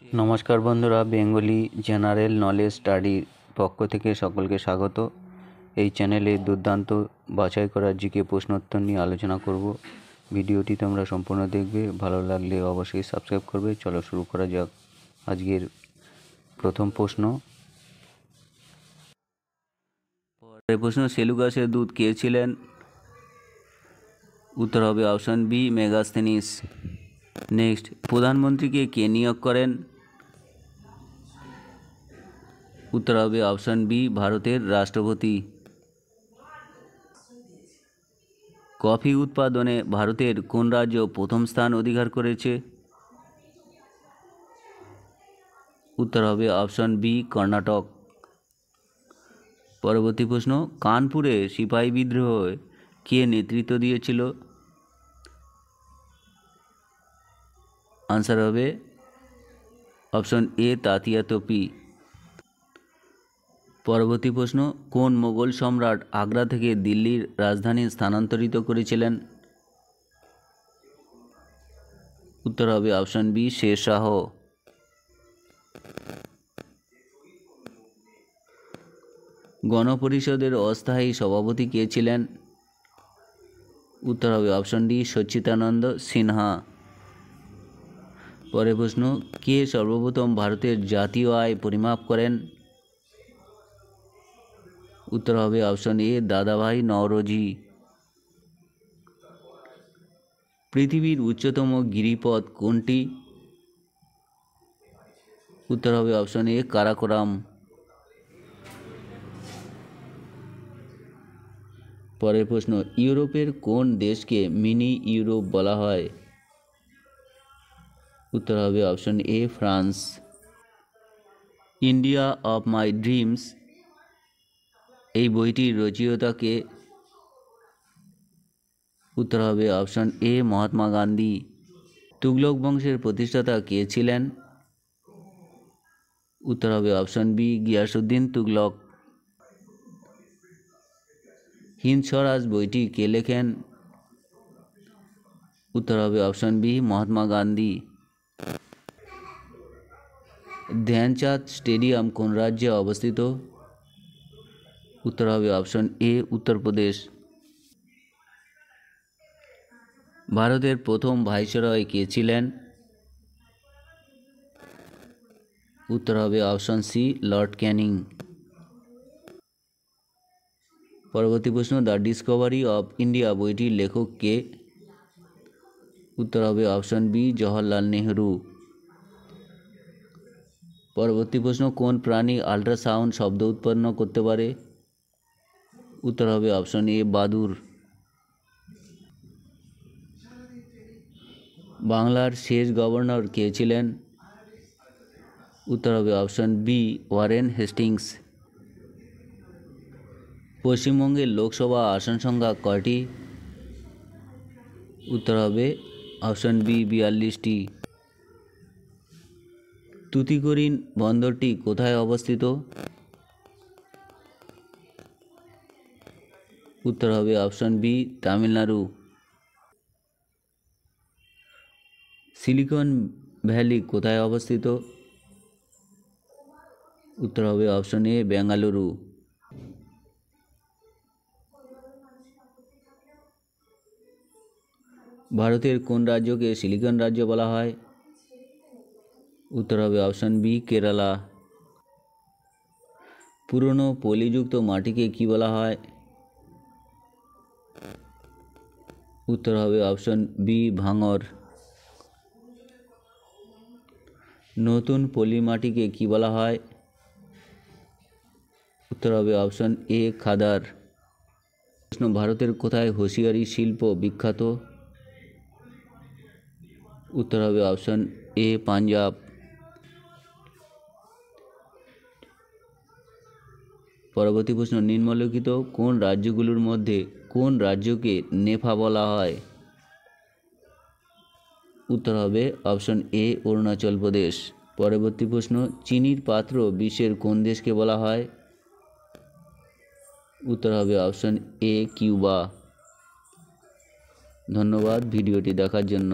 নমস্কার বন্ধুরা, Bengali general knowledge স্টাডির পক্ষ থেকে সকলকে স্বাগত। এই চ্যানেলে দুর্দান্ত বাছাই করা জিকে প্রশ্নোত্তর নিয়ে আলোচনা করব। ভিডিওটি তোমরা সম্পূর্ণ দেখবে, ভালো লাগলে অবশ্যই সাবস্ক্রাইব করবে। চলো শুরু করা যাক। আজকের প্রথম প্রশ্ন, সেলুকাসের দূত কে ছিলেন? উত্তর হবে অপশন বি, মেগাস্থেনিস। নেক্সট, প্রধানমন্ত্রীকে কে নিয়োগ করেন? উত্তর হবে অপশন বি, ভারতের রাষ্ট্রপতি। কফি উৎপাদনে ভারতের কোন রাজ্য প্রথম স্থান অধিকার করেছে? উত্তর হবে অপশন বি, কর্ণাটক। পরবর্তী প্রশ্ন, কানপুরে সিপাহী বিদ্রোহে কে নেতৃত্ব দিয়েছিল? আনসার হবে অপশন এ, তাতিয়া তোপি। পরবর্তী প্রশ্ন, কোন মোগল সম্রাট আগ্রা থেকে দিল্লির রাজধানী স্থানান্তরিত করেছিলেন? উত্তর হবে অপশন বি, শের শাহ। গণপরিষদের অস্থায়ী সভাপতি কে ছিলেন? উত্তর হবে অপশন ডি, সচ্চিদানন্দ সিনহা। পরের প্রশ্ন, কে সর্বপ্রথম ভারতের জাতীয় আয় পরিমাপ করেন? উত্তর হবে অপশন এ, দাদাভাই নওরোজি। পৃথিবীর উচ্চতম গিরিপথ কোনটি? উত্তর হবে অপশন এ, কারাকোরাম। পরের প্রশ্ন, ইউরোপের কোন দেশকে মিনি ইউরোপ বলা হয়? উত্তর হবে option A, France. India of my dreams এই বইটির রচয়িতা কে? উত্তর হবে অপশন এ, মহাত্মা গান্ধী। তুগলক বংশের প্রতিষ্ঠাতা কে ছিলেন? উত্তর হবে অপশন বি, গিয়াসউদ্দিন তুগলক। হিন্দ স্বরাজ বইটি কে লেখেন? উত্তর হবে option B, Mahatma Gandhi. Dhyan Chand stadium কোন রাজ্যে অবস্থিত? উত্তর হবে অপশন এ, উত্তরপ্রদেশ। ভারতের প্রথম ভাইসরয় কে ছিলেন? উত্তর হবে অপশন সি, লর্ড ক্যানিং। পরবর্তী প্রশ্ন, দ্য ডিসকভারি অফ ইন্ডিয়া বইটির লেখক কে? উত্তর হবে অপশন বি, জওহরলাল নেহরু। পরবর্তী প্রশ্ন, কোন প্রাণী আল্ট্রাসাউন্ড শব্দ উৎপন্ন করতে পারে? উত্তর হবে অপশন এ, বাদুড়। বাংলার শেষ গভর্নর কে ছিলেন? উত্তর হবে অপশন বি, ওয়ারেন হেস্টিংস। পশ্চিমবঙ্গের লোকসভা আসন সংখ্যা কয়টি? উত্তর হবে অপশন বি, 42টি। তুতিকোরিন বন্দরটি কোথায় অবস্থিত? উত্তর হবে option B, Tamil Nadu. Silicon Valley কোথায় অবস্থিত? উত্তর হবে অপশন এ, বেঙ্গালুরু। ভারতের কোন রাজ্যকে সিলিকন রাজ্য বলা হয়? উত্তর হবে অপশন বি, কেরালা। পুরনো পলিযুক্ত মাটিকে কি বলা হয়? উত্তর হবে অপশন বি, ভাঙর। নতুন পলি মাটিকে কি বলা হয়? উত্তর হবে অপশন এ, খাদার। প্রশ্ন, ভারতের কোথায় হুঁশিয়ারি শিল্প বিখ্যাত? উত্তর হবে অপশন এ, পাঞ্জাব। পরবর্তী প্রশ্ন, নিম্নলিখিত কোন রাজ্যগুলোর মধ্যে কোন রাজ্যকে নেফা বলা হয়? উত্তর হবে অপশন এ, অরুণাচল প্রদেশ। পরবর্তী প্রশ্ন, চিনির পাত্র বিশ্বের কোন দেশকে বলা হয়? উত্তর হবে অপশন এ, কিউবা। ধন্যবাদ ভিডিওটি দেখার জন্য।